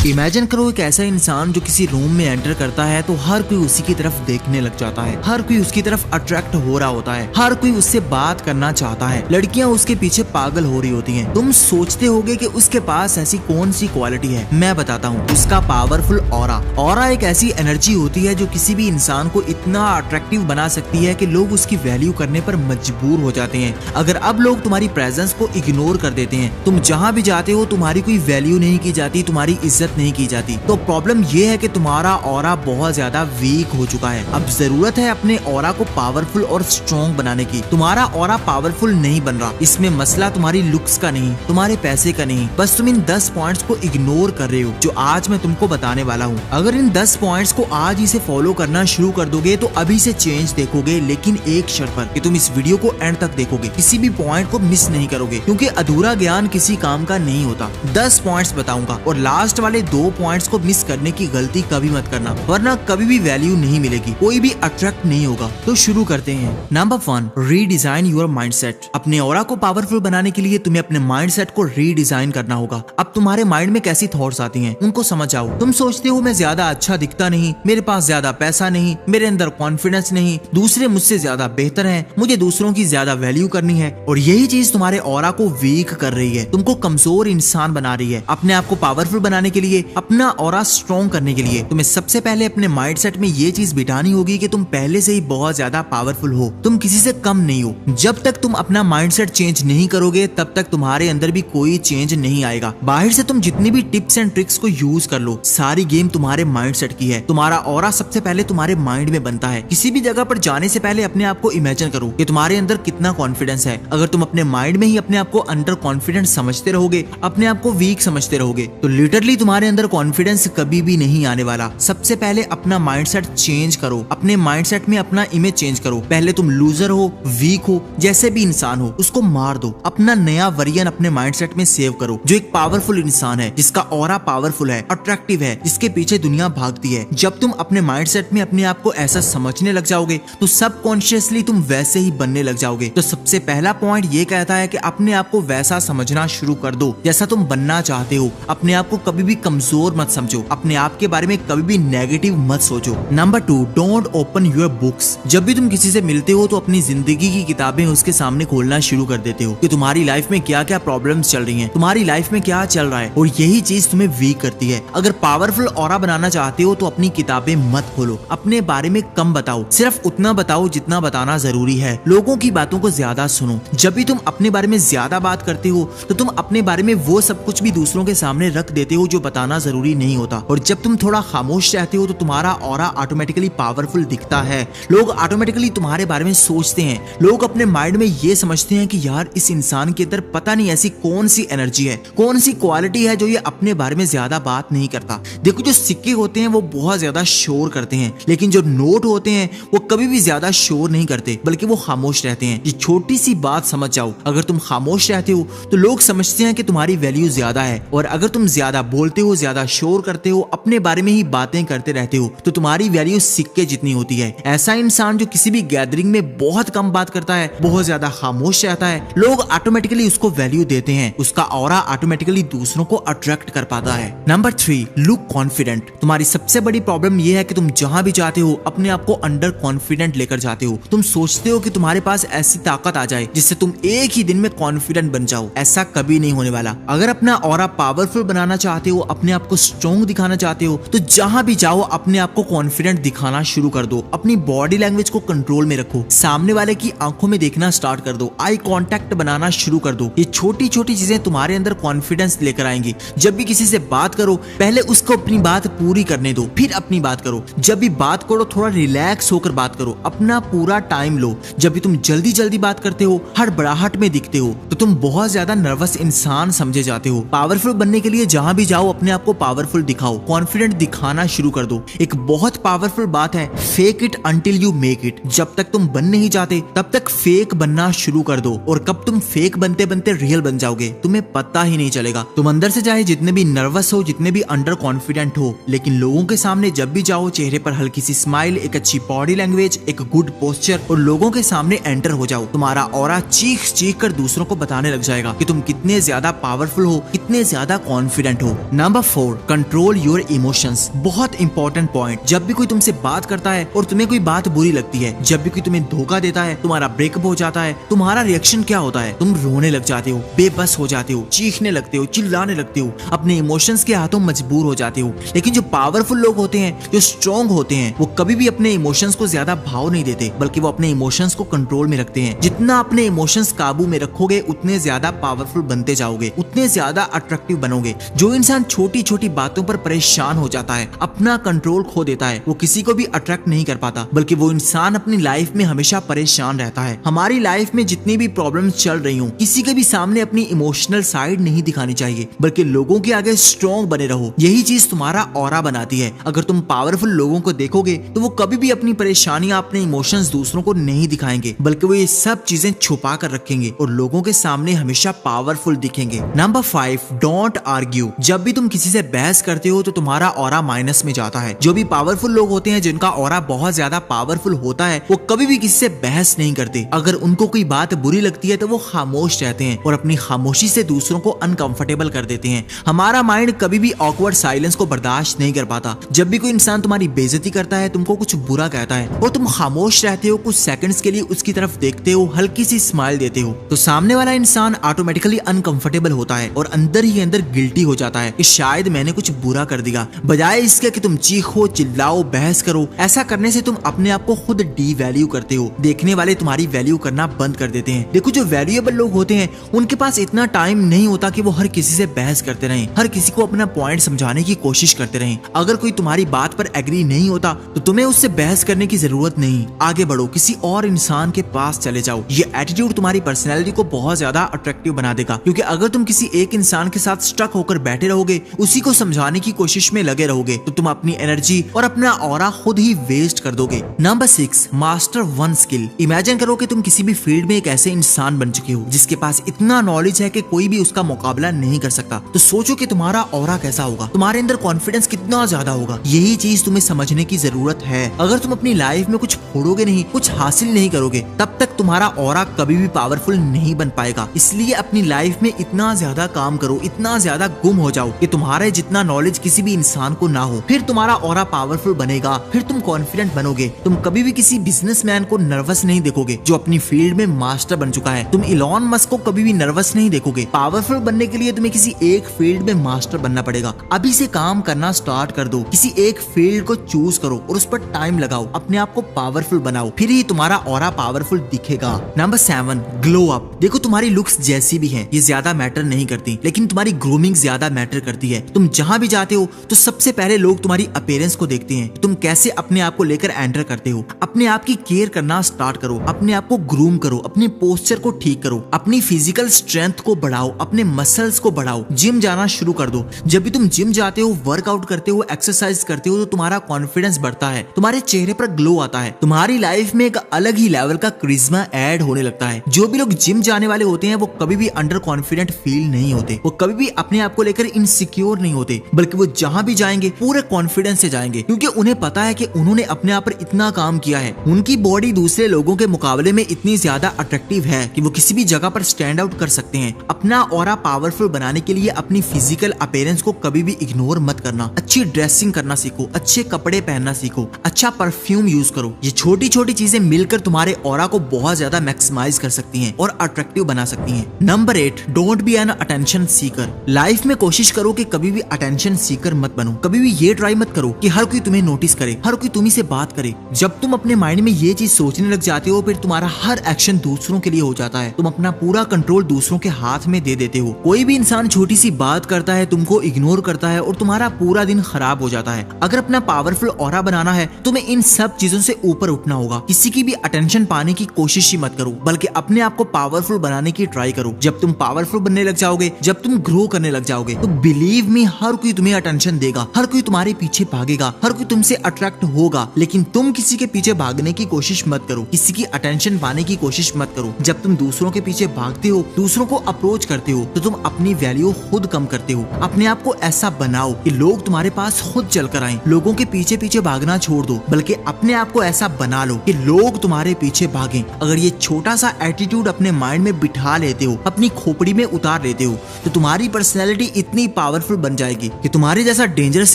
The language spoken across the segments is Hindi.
इमेजिन करो एक ऐसा इंसान जो किसी रूम में एंटर करता है तो हर कोई उसी की तरफ देखने लग जाता है, हर कोई उसकी तरफ अट्रैक्ट हो रहा होता है, हर कोई उससे बात करना चाहता है, लड़कियां उसके पीछे पागल हो रही होती हैं। तुम सोचते होगे कि उसके पास ऐसी कौन सी क्वालिटी है। मैं बताता हूँ, उसका पावरफुल ऑरा। ऑरा एक ऐसी एनर्जी होती है जो किसी भी इंसान को इतना अट्रैक्टिव बना सकती है कि लोग उसकी वैल्यू करने पर मजबूर हो जाते हैं। अगर अब लोग तुम्हारी प्रेजेंस को इग्नोर कर देते हैं, तुम जहाँ भी जाते हो तुम्हारी कोई वैल्यू नहीं की जाती, तुम्हारी इज्जत नहीं की जाती, तो प्रॉब्लम ये है कि तुम्हारा ऑरा बहुत ज्यादा वीक हो चुका है। अब जरूरत है अपने ऑरा को पावरफुल और स्ट्रॉन्ग बनाने की। तुम्हारा ऑरा पावरफुल नहीं बन रहा, इसमें मसला तुम्हारी लुक्स का नहीं, तुम्हारे पैसे का नहीं, बस तुम इन 10 पॉइंट्स को इग्नोर कर रहे हो जो आज मैं तुमको बताने वाला हूँ। अगर इन 10 पॉइंट्स को आज ही से फॉलो करना शुरू कर दोगे तो अभी से चेंज देखोगे, लेकिन एक शर्त पर कि तुम इस वीडियो को एंड तक देखोगे, किसी भी पॉइंट को मिस नहीं करोगे, क्योंकि अधूरा ज्ञान किसी काम का नहीं होता। 10 पॉइंट्स बताऊंगा और लास्ट वाले 2 पॉइंट्स को मिस करने की गलती कभी मत करना, वरना कभी भी वैल्यू नहीं मिलेगी, कोई भी अट्रैक्ट नहीं होगा। तो शुरू करते हैं। Number 1, redesign your mindset. अपने ऑरा को पावरफुल बनाने के लिए तुम्हें अपने माइंडसेट को रीडिजाइन करना होगा। अब तुम्हारे माइंड में कैसी थॉट्स आती हैं उनको समझ जाओ। तुम सोचते हो मैं ज्यादा अच्छा दिखता नहीं, मेरे पास ज्यादा पैसा नहीं, मेरे अंदर कॉन्फिडेंस नहीं, दूसरे मुझसे ज्यादा बेहतर हैं, मुझे दूसरों की ज्यादा वैल्यू करनी है। और यही चीज तुम्हारे ऑरा को वीक कर रही है, तुमको कमजोर इंसान बना रही है। अपने आप को पावरफुल बनाने के लिए, अपना ऑरा स्ट्रॉन्ग करने के लिए तुम्हें सबसे पहले अपने माइंडसेट में ये चीज बिठानी होगी कि तुम पहले से ही बहुत ज्यादा पावरफुल हो, तुम किसी से कम नहीं हो। जब तक तुम अपना माइंडसेट चेंज नहीं करोगे तब तक तुम्हारे अंदर भी कोई चेंज नहीं आएगा। बाहर से तुम जितनी भी टिप्स एंड ट्रिक्स को यूज कर लो, सारी गेम तुम्हारे माइंडसेट की है। तुम्हारा ऑरा सबसे पहले तुम्हारे माइंड में बनता है। किसी भी जगह पर जाने से पहले अपने आप को इमेजिन करो कि तुम्हारे अंदर कितना कॉन्फिडेंस है। अगर तुम अपने माइंड में ही अपने आप को अंडर कॉन्फिडेंट समझते रहोगे, अपने आप को वीक समझते रहोगे, तो लिटरली तुम्हारे अंदर कॉन्फिडेंस कभी भी नहीं आने वाला। सबसे पहले अपना माइंडसेट चेंज करो, अपने माइंडसेट में अपना इमेज चेंज करो। पहले तुम लूजर हो, वीक हो, जैसे भी इंसान हो, उसको मार दो। अपना नया वर्जन अपने माइंडसेट में सेव करो, जो एक पावरफुल इंसान है, जिसका ऑरा पावरफुल है, अट्रैक्टिव है, जिसके पीछे दुनिया भागती है। जब तुम अपने माइंडसेट में अपने आप को ऐसा समझने लग जाओगे तो सबकॉन्शियसली तुम वैसे ही बनने लग जाओगे। तो सबसे पहला पॉइंट ये कहता है कि अपने आप को वैसा समझना शुरू कर दो जैसा तुम बनना चाहते हो। अपने आप को कभी भी कमजोर मत समझो, अपने आप के बारे में कभी भी नेगेटिव मत सोचो। Number 2, don't open your books. जब भी तुम किसी से मिलते हो तो अपनी जिंदगी की किताबें उसके सामने खोलना शुरू कर देते हो कि तुम्हारी लाइफ में क्या क्या प्रॉब्लम्स चल रही हैं, तुम्हारी लाइफ में क्या चल रहा है, और यही चीज तुम्हें वीक करती है। अगर पावरफुल ऑरा बनाना चाहते हो तो अपनी किताबें मत खोलो, अपने बारे में कम बताओ, सिर्फ उतना बताओ जितना बताना जरूरी है। लोगों की बातों को ज्यादा सुनो। जब भी तुम अपने बारे में ज्यादा बात करते हो तो तुम अपने बारे में वो सब कुछ भी दूसरों के सामने रख देते हो जो बताना जरूरी नहीं होता। और जब तुम थोड़ा खामोश रहते हो तो तुम्हारा ऑरा ऑटोमेटिकली पावरफुल दिखता है। लोग ऑटोमेटिकली तुम्हारे बारे में सोचते हैं। लोग अपने माइंड में ये समझते हैं कि यार इस इंसान के अंदर पता नहीं ऐसी कौन सी एनर्जी है, कौन सी क्वालिटी है जो ये अपने बारे में ज्यादा बात नहीं करता। देखो, जो सिक्के होते हैं वो बहुत ज्यादा शोर करते हैं, लेकिन जो नोट होते हैं वो कभी भी ज्यादा शोर नहीं करते, बल्कि वो खामोश रहते हैं। ये छोटी सी बात समझ जाओ, अगर तुम खामोश रहते हो तो लोग समझते हैं कि तुम्हारी वैल्यू ज्यादा है, और अगर तुम ज्यादा बोलते हो, ज्यादा शोर करते हो, अपने बारे में ही बातें करते रहते हो, तो तुम्हारी वैल्यू सिक्के जितनी होती है। ऐसा इंसान जो किसी भी गैदरिंग में बहुत कम बात करता है, बहुत ज्यादा खामोश रहता है, लोग ऑटोमेटिकली उसको वैल्यू देते हैं, उसका ऑरा ऑटोमेटिकली दूसरों को अट्रैक्ट कर पाता है। Number 3, look confident. तुम्हारी सबसे बड़ी प्रॉब्लम यह है कि तुम जहां भी जाते हो अपने आप को अंडर कॉन्फिडेंट लेकर जाते हो। तुम सोचते हो कि तुम्हारे पास ऐसी ताकत आ जाए जिससे तुम एक ही दिन में कॉन्फिडेंट बन जाओ। ऐसा कभी नहीं होने वाला। अगर अपना ऑरा पावरफुल बनाना चाहते हो, अपने आप को स्ट्रॉन्ग दिखाना चाहते हो, तो जहां भी जाओ अपने आप को कॉन्फिडेंट दिखाना शुरू कर दो। अपनी बॉडी लैंग्वेज को कंट्रोल में रखो, सामने वाले की आंखों में देखना स्टार्ट कर दो, आई कांटेक्ट बनाना शुरू कर दो। ये छोटी छोटी चीजें तुम्हारे अंदर कॉन्फिडेंस लेकर आएंगी। जब भी किसी से बात करो पहले उसको अपनी बात पूरी करने दो, फिर अपनी बात करो। जब भी बात करो थोड़ा रिलैक्स होकर बात करो, अपना पूरा टाइम लो। जब भी तुम जल्दी जल्दी बात करते हो, हड़बड़ाहट में दिखते हो, तो तुम बहुत ज्यादा नर्वस इंसान समझे जाते हो। पावरफुल बनने के लिए जहां भी जाओ अपने आप को पावरफुल दिखाओ, कॉन्फिडेंट दिखाना शुरू कर दो। एक बहुत पावरफुल बात है, fake it until you make it. जब तक तुम बन नहीं जाते तब तक फेक बनना शुरू कर दो, और कब तुम फेक बनते बनते रियल बन जाओगे तुम्हें पता ही नहीं चलेगा। तुम अंदर से चाहे जितने भी नर्वस हो, जितने भी अंडर कॉन्फिडेंट हो, लेकिन लोगों के सामने जब भी जाओ चेहरे पर हल्की सी स्माइल, एक अच्छी बॉडी लैंग्वेज, एक गुड पोस्चर, और लोगों के सामने एंटर हो जाओ। तुम्हारा ऑरा चीख चीख कर दूसरों को बताने लग जाएगा कि तुम कितने ज्यादा पावरफुल हो, कितने ज्यादा कॉन्फिडेंट हो। Number 4, control your emotions. बहुत इंपॉर्टेंट पॉइंट। जब भी कोई तुमसे बात करता है और तुम्हें कोई बात बुरी लगती है, जब भी कोई तुम्हें धोखा देता है, तुम्हारा ब्रेकअप हो जाता है, तुम्हारा रिएक्शन क्या होता है? तुम रोने लग जाते हो, बेबस हो जाते हो, चीखने लगते हो, चिल्लाने लगते हो, अपने इमोशंस के हाथों मजबूर हो जाते हो। लेकिन जो पावरफुल लोग होते हैं, जो स्ट्रॉन्ग होते हैं, वो कभी भी अपने इमोशंस को ज्यादा भाव नहीं देते, बल्कि वो अपने इमोशंस को कंट्रोल में रखते हैं। जितना अपने इमोशंस काबू में रखोगे, उतने ज्यादा पावरफुल बनते जाओगे, उतने ज्यादा अट्रैक्टिव बनोगे। जो इंसान छोटी छोटी बातों पर परेशान हो जाता है, अपना कंट्रोल खो देता है, वो किसी को भी अट्रैक्ट नहीं कर पाता, बल्कि वो इंसान अपनी लाइफ में हमेशा परेशान रहता है। हमारी लाइफ में जितनी भी प्रॉब्लम्स चल रही हो, किसी के भी सामने अपनी इमोशनल साइड नहीं दिखानी चाहिए, बल्कि लोगों के आगे स्ट्रॉन्ग बने रहो। यही चीज तुम्हारा ऑरा बनाती है। अगर तुम पावरफुल लोगों को देखोगे तो वो कभी भी अपनी परेशानियां, अपने इमोशंस दूसरों को नहीं दिखाएंगे, बल्कि वो ये सब चीजें छुपा कर रखेंगे और लोगों के सामने हमेशा पावरफुल दिखेंगे। Number 5, don't argue. जब भी तुम किसी से बहस करते हो तो तुम्हारा ऑरा माइनस में जाता है। जो भी पावरफुल लोग होते हैं, जिनका ऑरा बहुत ज्यादा पावरफुल होता है, वो कभी भी किसी से बहस नहीं करते। अगर उनको कोई बात बुरी लगती है तो वो खामोश रहते हैं और अपनी खामोशी से दूसरों को अनकंफर्टेबल कर देते हैं। हमारा माइंड कभी भी ऑकवर्ड साइलेंस को बर्दाश्त नहीं कर पाता। जब भी कोई इंसान तुम्हारी बेइज्जती करता है, तुमको कुछ बुरा कहता है और तुम खामोश रहते हो, कुछ सेकंड्स के लिए उसकी तरफ देखते हो, हल्की सी स्माइल देते हो, तो सामने वाला इंसान ऑटोमेटिकली अनकंफर्टेबल होता है और अंदर ही अंदर गिल्टी हो जाता है कि शायद मैंने कुछ बुरा कर दिया। बजाय इसके कि तुम चीखो, चिल्लाओ, बहस करो, ऐसा करने से तुम अपने आप को खुद डीवैल्यू करते हो। देखने वाले तुम्हारी वैल्यू करना बंद कर देते हैं। देखो, जो वैल्यूएबल लोग होते हैं, उनके पास इतना टाइम नहीं होता कि वो हर किसी से बहस करते रहें, हर किसी को अपना पॉइंट समझाने की कोशिश करते रहें। अगर कोई तुम्हारी बात पर एग्री नहीं होता तो तुम्हें उससे बहस करने की जरूरत नहीं। आगे बढ़ो, किसी और इंसान के पास चले जाओ। ये एटीट्यूड तुम्हारी पर्सनैलिटी को बहुत ज्यादा अट्रैक्टिव बना देगा, क्योंकि अगर तुम किसी एक इंसान के साथ स्टक होकर बैठे रहोगे, उसी को समझाने की कोशिश में लगे रहोगे, तो तुम अपनी एनर्जी और अपना ऑरा खुद ही वेस्ट कर दोगे। Number 6, master one skill. Imagine करो कि तुम किसी भी फील्ड में एक ऐसे इंसान बन चुके हो जिसके पास इतना नॉलेज है कि कोई भी उसका मुकाबला नहीं कर सकता। तो सोचो कि तुम्हारा ऑरा कैसा होगा, तुम्हारे अंदर कॉन्फिडेंस कितना ज्यादा होगा। यही चीज तुम्हें समझने की जरूरत है। अगर तुम अपनी लाइफ में कुछ फोड़ोगे नहीं, कुछ हासिल नहीं करोगे, तब तक तुम्हारा ऑरा कभी भी पावरफुल नहीं बन पाएगा। इसलिए अपनी लाइफ में इतना ज्यादा काम करो, इतना ज्यादा गुम हो जाओ कि तुम्हारे जितना नॉलेज किसी भी इंसान को ना हो। फिर तुम्हारा ऑरा पावरफुल बनेगा, फिर तुम कॉन्फिडेंट बनोगे। तुम कभी भी किसी बिजनेसमैन को नर्वस नहीं देखोगे जो अपनी फील्ड में मास्टर बन चुका है। तुम इलॉन मस्क को कभी भी नर्वस नहीं देखोगे। पावरफुल बनने के लिए तुम्हें किसी एक फील्ड में मास्टर बनना पड़ेगा। अभी से काम करना स्टार्ट कर दो। किसी एक फील्ड को चूज करो और उस पर टाइम लगाओ, अपने आप को पावरफुल बनाओ, फिर ही तुम्हारा ऑरा पावरफुल दिखेगा। Number 7, glow up. देखो, तुम्हारी लुक्स जैसी भी हैं, ये ज्यादा मैटर नहीं करती, लेकिन तुम्हारी ग्रूमिंग ज्यादा मैटर करती है। तुम जहां भी जाते हो तो सबसे पहले लोग तुम्हारी अपीयरेंस को देखते हैं, तुम कैसे अपने आप को लेकर एंटर करते हो। अपने आप की केयर करना स्टार्ट करो, अपने आप को ग्रूम करो, अपने पोस्चर को ठीक करो, अपनी फिजिकल स्ट्रेंथ को बढ़ाओ, अपने मसल्स को बढ़ाओ, जिम जाना शुरू कर दो। जब भी तुम जिम जाते हो, वर्कआउट करते हो, एक्सरसाइज करते हो, तो तुम्हारा कॉन्फिडेंस बढ़ता है, तुम्हारे चेहरे पर ग्लो आता है, तुम्हारी लाइफ में एक अलग ही लेवल का क्रिज्मा ऐड होने लगता है। जो भी लोग जिम जाने वाले होते हैं, वो कभी भी अंडर कॉन्फिडेंट फील नहीं होते, वो कभी भी अपने आप को लेकर इनसिक्योर नहीं होते, बल्कि वो जहां भी जाएंगे पूरे कॉन्फिडेंस से जाएंगे, क्योंकि उन्हें पता है कि उन्होंने अपने आप पर इतना काम किया है। उनकी बॉडी दूसरे लोगों के मुकाबले में इतनी ज्यादा अट्रैक्टिव है कि वो किसी भी जगह पर स्टैंड आउट कर सकते हैं। अपना ऑरा पावरफुल बनाने के लिए अपनी फिजिकल अपीयरेंस को कभी भी इग्नोर मत करना। अच्छी ड्रेसिंग करना सीखो, अच्छे कपड़े पहनना सीखो, अच्छा परफ्यूम यूज करो। ये छोटी छोटी चीजें मिलकर तुम्हारे ऑरा को बहुत ज्यादा मैक्सिमाइज कर सकती हैं और अट्रैक्टिव बना सकती हैं। Number 8, don't be an attention seeker. Life में कोशिश करो कि कभी भी अटेंशन सीकर मत बनो। कभी भी ये ट्राई मत करो कि हर कोई तुम्हें नोटिस करे, हर कोई तुम्ही से बात करे। जब तुम अपने माइंड में ये चीज सोचने लग जाते हो, फिर तुम्हारा हर एक्शन दूसरों के लिए हो जाता है। तुम अपना पूरा कंट्रोल दूसरों के हाथ में दे देते हो। कोई भी इंसान छोटी सी बात करता है, तुमको इग्नोर करता है और तुम्हारा पूरा दिन खराब हो जाता है। अगर अपना पावरफुल ऑरा बनाना है, तुम्हें इन सब चीजों से ऊपर उठना होगा। किसी की भी अटेंशन पाने की कोशिश ही मत करो, बल्कि अपने आप को पावरफुल बनाने की ट्राई करो। जब तुम पावरफुल बनने लग जाओगे, जब तुम ग्रो करने लग जाओगे, तो बिलीव मी, हर कोई तुम्हें अटेंशन देगा, हर कोई तुम्हारे पीछे भागेगा, हर कोई तुमसे अट्रैक्ट होगा। लेकिन तुम किसी के पीछे भागने की कोशिश मत करो, किसी की अटेंशन पाने की कोशिश मत करो। जब तुम दूसरों के पीछे भागते हो, दूसरों को अप्रोच करते हो, तो तुम अपनी वैल्यू खुद कम करते हो। अपने आप को ऐसा बनाओ कि लोग तुम्हारे पास खुद चलकर आएं। लोगों के पीछे पीछे भागना छोड़ दो, बल्कि अपने आप को ऐसा बना लो कि लोग तुम्हारे पीछे भागें। अगर ये छोटा सा एटीट्यूड अपने माइंड में बिठा लेते हो, अपनी खोपड़ी में उतार लेते हो, तो तुम्हारी पर्सनैलिटी इतनी पावरफुल पावरफुल बन जाएगी कि तुम्हारे जैसा डेंजरस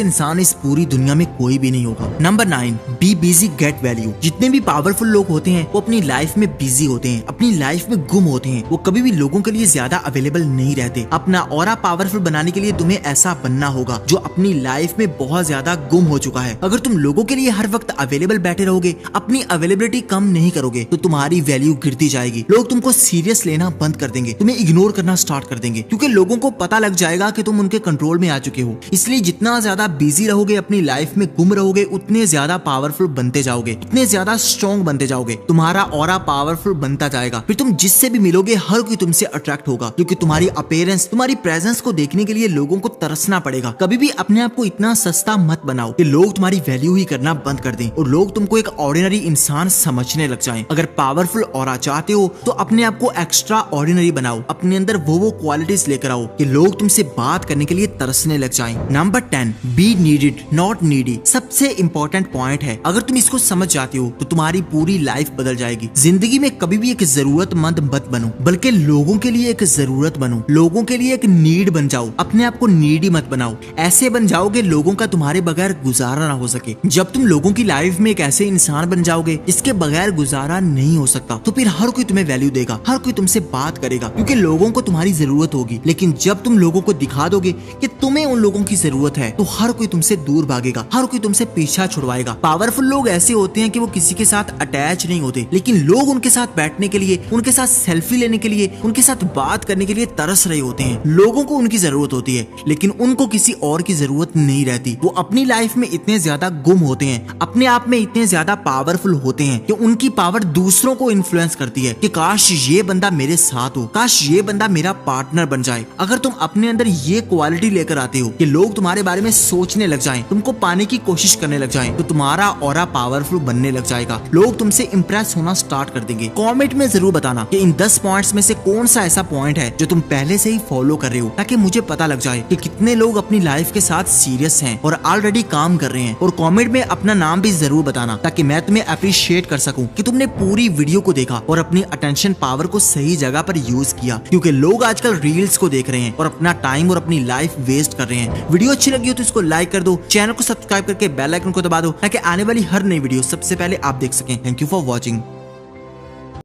इंसान इस पूरी दुनिया में कोई भी नहीं होगा। Number 9, be busy get value. जितने भी पावरफुल लोग होते हैं वो अपनी लाइफ में बिजी होते हैं, अपनी लाइफ में गुम होते हैं। वो कभी भी लोगों के लिए ज्यादा अवेलेबल नहीं रहते। अपना ऑरा पावरफुल बनाने के लिए तुम्हें ऐसा बनना होगा जो अपनी लाइफ में बहुत ज्यादा गुम हो चुका है। अगर तुम लोगों के लिए हर वक्त अवेलेबल बैठे रहोगे, अपनी अवेलेबिलिटी कम नहीं करोगे, तो तुम्हारी वैल्यू गिरती जाएगी। लोग तुमको सीरियस लेना बंद कर देंगे, तुम्हें इग्नोर करना स्टार्ट कर देंगे, क्योंकि लोगों को पता लग जाएगा कि तुम उनके कंट्रोल में आ चुके हो। इसलिए जितना ज्यादा बिजी रहोगे, अपनी लाइफ में गुम रहोगे, उतने ज्यादा पावरफुल बनते जाओगे, उतने ज्यादा स्ट्रॉन्ग बनते जाओगे। तुम्हारा ऑरा पावरफुल बनता जाएगा। फिर तुम जिससे भी मिलोगे हर कोई तुमसे अट्रैक्ट होगा, क्योंकि तुम्हारी अपीयरेंस, तुम्हारी प्रेजेंस को देखने के लिए लोगों को तरसना पड़ेगा। कभी भी अपने आप को इतना सस्ता मत बनाओ कि लोग तुम्हारी वैल्यू ही करना बंद कर दें और लोग तुमको एक ऑर्डिनरी इंसान समझने लग जाएं। अगर पावरफुल ऑरा चाहते हो तो अपने आप को एक्स्ट्रा ऑर्डिनरी बनाओ, अपने अंदर वो क्वालिटीज लेकर आओ कि लोग तुमसे बात करने के लिए तरसने लग जाएं। Number 10, be needed not needy. सबसे इंपॉर्टेंट पॉइंट है, अगर तुम इसको समझ जाते हो तो तुम्हारी पूरी लाइफ बदल जाएगी। जिंदगी में कभी भी एक जरूरतमंद मत बनो, बल्कि लोगों के लिए एक जरूरत बनो, लोगों के लिए एक नीड बन जाओ। अपने आप को नीडी मत बनाओ। ऐसे बन जाओगे लोगों का तुम्हारे बगैर गुजारा ना हो सके। जब तुम लोगों की लाइफ में एक ऐसे इंसान बन जाओगे जिसके बगैर गुजारा नहीं हो सकता, तो फिर हर कोई तुम्हें वैल्यू देगा, हर कोई तुमसे बात करेगा, क्योंकि लोगों को तुम्हारी जरूरत होगी। लेकिन जब तुम लोगों को दिखा दोगे कि तुम्हें उन लोगों की जरूरत है, तो हर कोई तुमसे दूर भागेगा, हर कोई तुमसे पीछा छुड़वाएगा। पावरफुल लोग ऐसे होते हैं कि वो किसी के साथ अटैच नहीं होते, लेकिन लोग उनके साथ बैठने के लिए, उनके साथ सेल्फी लेने के लिए, उनके साथ बात करने के लिए तरस रहे होते हैं। लोगों को उनकी जरूरत होती है, लेकिन उनको किसी और की जरूरत नहीं रहती। वो अपनी लाइफ में इतने ज्यादा गुम होते हैं, अपने आप में इतने ज्यादा पावरफुल होते हैं कि उनकी पावर दूसरों को इन्फ्लुएंस करती है कि काश ये बंदा मेरे साथ हो, काश ये बंदा मेरा पार्टनर बन जाए। अगर तुम अपने अंदर ये क्वालिटी लेकर आते हो कि लोग तुम्हारे बारे में सोचने लग जाएं, तुमको पाने की कोशिश करने लग जाएं, तो तुम्हारा ऑरा पावरफुल बनने लग जाएगा। लोग तुमसे इंप्रेस होना स्टार्ट कर देंगे। कमेंट में जरूर बताना कि इन 10 पॉइंट्स में से कौन सा ऐसा पॉइंट है जो तुम पहले से ही फॉलो कर रहे हो, ताकि मुझे पता लग जाए कि कितने लोग अपनी लाइफ के साथ सीरियस हैं और ऑलरेडी काम कर रहे हैं। और कमेंट में अपना नाम भी जरूर बताना, ताकि मैं तुम्हें अप्रिशिएट कर सकूं कि तुमने पूरी वीडियो को देखा और अपनी अटेंशन पावर को सही जगह पर यूज किया। क्योंकि लोग आजकल रील्स को देख रहे हैं और अपना टाइम और अपनी लाइफ वेस्ट कर रहे हैं। वीडियो अच्छी लगी हो तो इसको लाइक कर दो, चैनल को सब्सक्राइब करके बेल आइकन को दबा दो, ताकि आने वाली हर नई वीडियो सबसे पहले आप देख सकें। Thank you for watching.